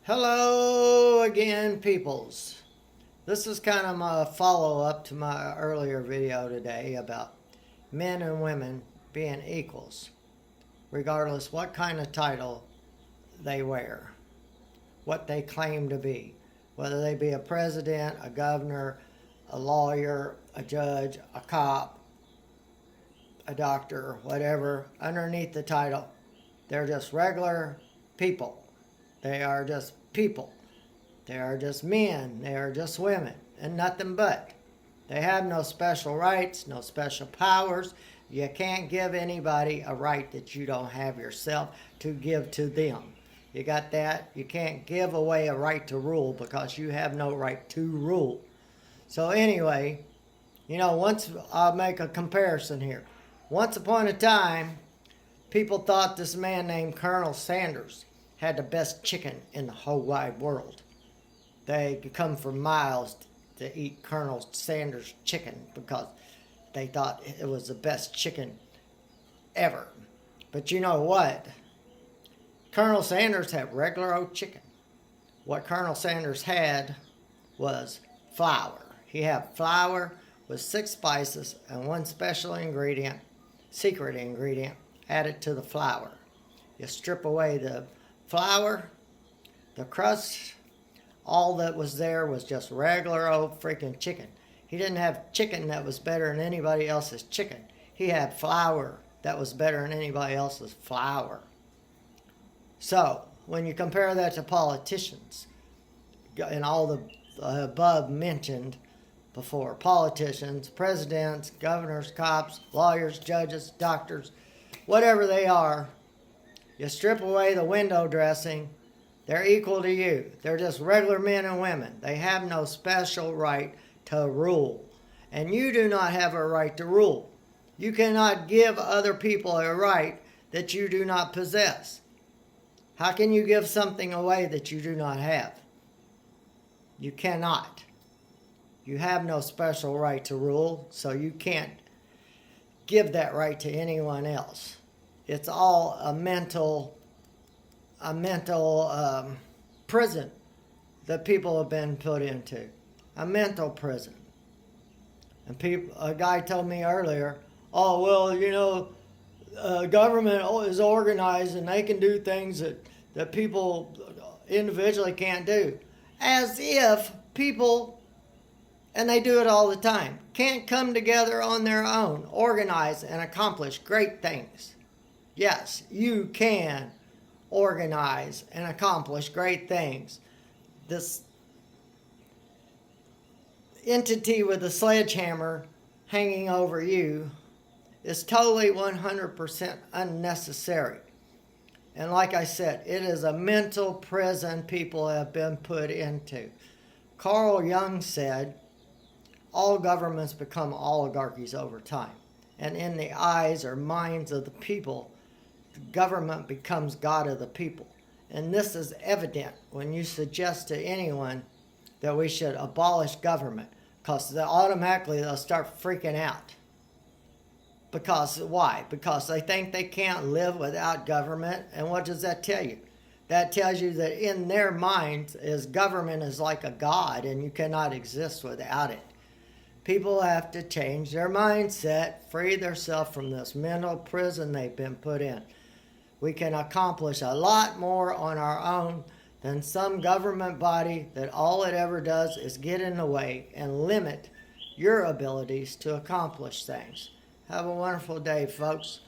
Hello again, peoples. This is kind of my follow-up to my earlier video today about men and women being equals, regardless what kind of title they wear, what they claim to be, whether they be a president, a governor, a lawyer, a judge, a cop, a doctor, whatever, underneath the title, they're just regular people. They are just people. They are just men. They are just women. And nothing but. They have no special rights, no special powers. You can't give anybody a right that you don't have yourself to give to them. You got that? You can't give away a right to rule because you have no right to rule. So anyway, once I'll make a comparison here. Once upon a time, people thought this man named Colonel Sanders had the best chicken in the whole wide world. They could come for miles to eat Colonel Sanders chicken because they thought it was the best chicken ever. But you know what? Colonel Sanders had regular old chicken. What Colonel Sanders had was flour. He had flour with 6 spices and one special ingredient, secret ingredient, added to the flour. You strip away the flour, the crust, all that was there was just regular old freaking chicken. He didn't have chicken that was better than anybody else's chicken. He had flour that was better than anybody else's flour. So, when you compare that to politicians, and all the above mentioned before, politicians, presidents, governors, cops, lawyers, judges, doctors, whatever they are, you strip away the window dressing, they're equal to you. They're just regular men and women. They have no special right to rule. And you do not have a right to rule. You cannot give other people a right that you do not possess. How can you give something away that you do not have? You cannot. You have no special right to rule, so you can't give that right to anyone else. It's all a mental prison that people have been put into. A mental prison. And a guy told me earlier, government is organized and they can do things that people individually can't do. As if people, and they do it all the time, can't come together on their own, organize and accomplish great things. Yes, you can organize and accomplish great things. This entity with a sledgehammer hanging over you is totally 100% unnecessary. And like I said, it is a mental prison people have been put into. Carl Jung said, all governments become oligarchies over time. And in the eyes or minds of the people, the government becomes God of the people. And this is evident when you suggest to anyone that we should abolish government, because automatically they'll start freaking out. Because why? Because they think they can't live without government. And what does that tell you? That tells you that in their minds government is like a god and you cannot exist without it. People have to change their mindset, free themselves from this mental prison they've been put in. We can accomplish a lot more on our own than some government body that all it ever does is get in the way and limit your abilities to accomplish things. Have a wonderful day, folks.